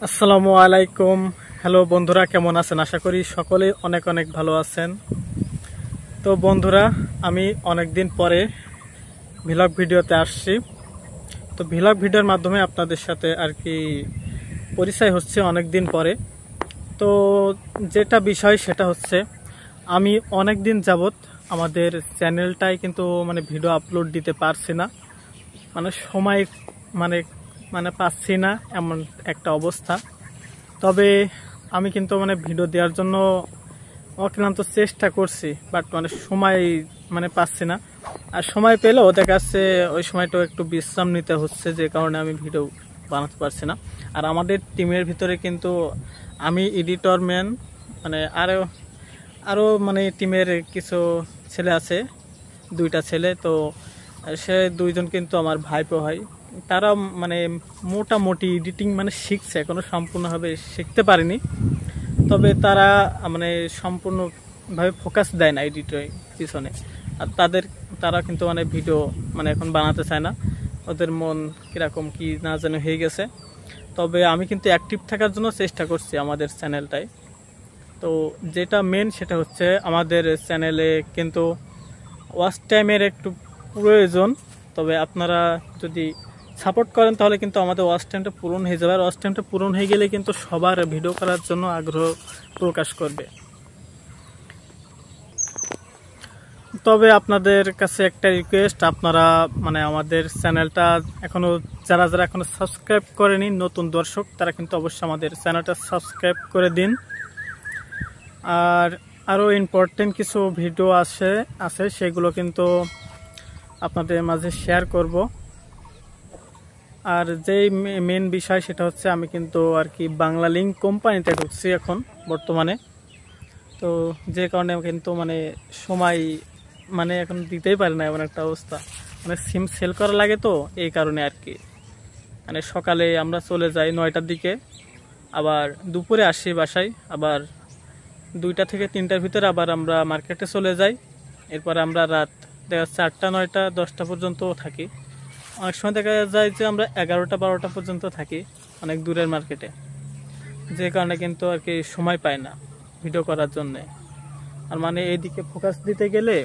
আসসালামু আলাইকুম। হ্যালো বন্ধুরা, কেমন আছেন? আশা করি সকলে অনেক অনেক ভালো আছেন। তো বন্ধুরা, আমি অনেক দিন পরে ভ্লগ ভিডিওতে আসছি। তো ভ্লগ ভিডিওর মাধ্যমে আপনাদের সাথে আর কি পরিচয় হচ্ছে অনেক দিন পরে। তো যেটা বিষয় সেটা হচ্ছে, আমি অনেক দিন যাবত আমাদের চ্যানেলটায় কিন্তু ভিডিও আপলোড দিতে পারছি না, সময় মানে মানে পাচ্ছি না, এমন একটা অবস্থা। তবে আমি কিন্তু ভিডিও দেওয়ার জন্য অক্লান্ত চেষ্টা করছি, বাট সময় পাচ্ছি না। আর সময় পেলেও দেখা যাচ্ছে ওই সময়টাও একটু বিশ্রাম নিতে হচ্ছে, যে কারণে আমি ভিডিও বানাতে পারছি না। আর আমাদের টিমের ভিতরে কিন্তু আমি এডিটর ম্যান, আরও আরও টিমের কিছু ছেলে আছে, দুইটা ছেলে। তো সে দুইজন কিন্তু আমার ভাইপো হয়। তারা মোটামুটি এডিটিং শিখছে, এখনো সম্পূর্ণভাবে শিখতে পারেনি। তবে তারা সম্পূর্ণভাবে ফোকাস দেয় না এডিটের পিছনে। আর তারা কিন্তু ভিডিও এখন বানাতে চায় না, ওদের মন কিরকম কি না যেন হয়ে গেছে। তবে আমি কিন্তু অ্যাক্টিভ থাকার জন্য চেষ্টা করছি আমাদের চ্যানেলটায়। তো যেটা মেন সেটা হচ্ছে, আমাদের চ্যানেলে কিন্তু ওয়াচ টাইমের একটু প্রয়োজন। তবে আপনারা যদি সাপোর্ট করেন তাহলে কিন্তু আমাদের ওয়াচ টাইমটা পূরণ হয়ে যাবে। আর ওয়াচ টাইমটা পূরণ হয়ে গেলে কিন্তু সবার ভিডিও করার জন্য আগ্রহ প্রকাশ করবে। তবে আপনাদের কাছে একটা রিকোয়েস্ট, আপনারা আমাদের চ্যানেলটা যারা এখনো সাবস্ক্রাইব করেনি, নতুন দর্শক, তারা কিন্তু অবশ্যই আমাদের চ্যানেলটা সাবস্ক্রাইব করে দিন। আর আরও ইম্পর্টেন্ট কিছু ভিডিও আছে সেগুলো কিন্তু আপনাদের মাঝে শেয়ার করব। আর যেই মেন বিষয় সেটা হচ্ছে, আমি কিন্তু আর কি বাংলা লিঙ্ক কোম্পানিতে ঢুকছি এখন বর্তমানে। তো যে কারণে কিন্তু সময় এখন দিতেই পারে না, এমন একটা অবস্থা। সিম সেল করা লাগে, তো এই কারণে আর কি। সকালে আমরা চলে যাই 9টার দিকে, আবার দুপুরে আসি বাসায়, আবার 2টা থেকে 3টার ভিতরে আবার আমরা মার্কেটে চলে যাই। এরপর আমরা রাত দেখা যাচ্ছে 8টা 9টা 10টা পর্যন্ত থাকি। অনেক সময় দেখা যায় যে আমরা 11টা 12টা পর্যন্ত থাকি, অনেক দূরের মার্কেটে। যে কারণে কিন্তু আর কি সময় পায় না ভিডিও করার জন্যে। আর এইদিকে ফোকাস দিতে গেলে,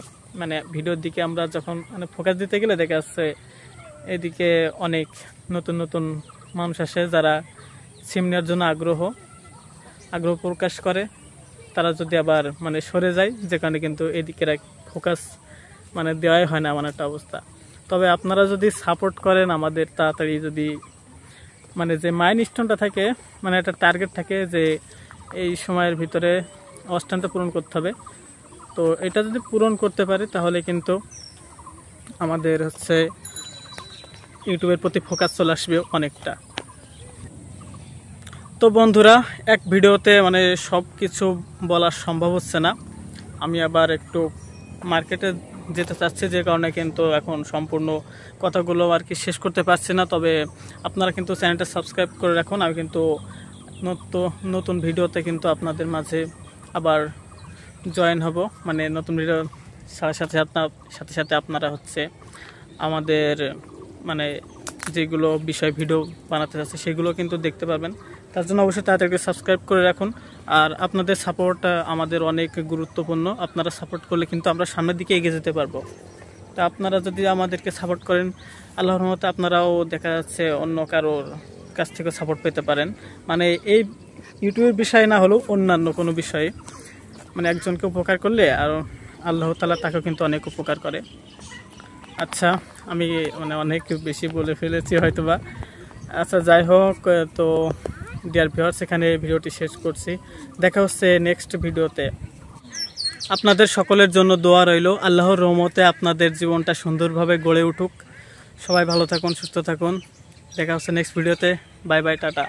ভিডিওর দিকে আমরা যখন ফোকাস দিতে গেলে দেখা যাচ্ছে এদিকে অনেক নতুন নতুন মানুষ আসে, যারা সিম নেওয়ার জন্য আগ্রহ প্রকাশ করে। তারা যদি আবার সরে যায়, যে কারণে কিন্তু এদিকে ফোকাস দেওয়াই হয় না, এমন একটা অবস্থা। তবে আপনারা যদি সাপোর্ট করেন আমাদের, তাড়াতাড়ি যদি যে মাইলস্টোনটা থাকে, একটা টার্গেট থাকে যে এই সময়ের ভিতরে অবস্থানটা পূরণ করতে হবে। তো এটা যদি পূরণ করতে পারে তাহলে কিন্তু আমাদের হচ্ছে ইউটিউবের প্রতি ফোকাস চলে আসবে অনেকটা। তো বন্ধুরা, এক ভিডিওতে সব কিছু বলা সম্ভব হচ্ছে না। আমি আবার একটু মার্কেটে যেতে চাচ্ছি, যে কারণে কিন্তু এখন সম্পূর্ণ কথাগুলো আর কি শেষ করতে পারছি না। তবে আপনারা কিন্তু চ্যানেলটা সাবস্ক্রাইব করে রাখুন। আমি কিন্তু নতুন ভিডিওতে কিন্তু আপনাদের মাঝে আবার জয়েন হব। নতুন ভিডিও সাথে সাথে আপনারা হচ্ছে আমাদের যেগুলো বিষয় ভিডিও বানাতে চাচ্ছে সেগুলো কিন্তু দেখতে পাবেন। তার জন্য অবশ্যই তাদেরকে সাবস্ক্রাইব করে রাখুন। আর আপনাদের সাপোর্ট আমাদের অনেক গুরুত্বপূর্ণ। আপনারা সাপোর্ট করলে কিন্তু আমরা সামনের দিকে এগিয়ে যেতে পারবো। তা আপনারা যদি আমাদেরকে সাপোর্ট করেন, আল্লাহর রহমতে আপনারাও দেখা যাচ্ছে অন্য কারোর কাছ থেকে সাপোর্ট পেতে পারেন। এই ইউটিউবের বিষয় না হলেও অন্যান্য কোনো বিষয়ে একজনকে উপকার করলে আর আল্লাহ তাআলা তাকেও কিন্তু অনেক উপকার করে। আচ্ছা, আমি অনেক বেশি বলে ফেলেছি হয়তোবা। আচ্ছা, যাই হোক, তো ডিয়ার ভিউয়ার্স, এখানে ভিডিওটি শেষ করছি। দেখা হচ্ছে নেক্সট ভিডিওতে। আপনাদের সকলের জন্য দোয়া রইল। আল্লাহর রহমতে আপনাদের জীবনটা সুন্দরভাবে গড়ে উঠুক। সবাই ভালো থাকুন, সুস্থ থাকুন। দেখা হচ্ছে নেক্সট ভিডিওতে। Bye bye, tata.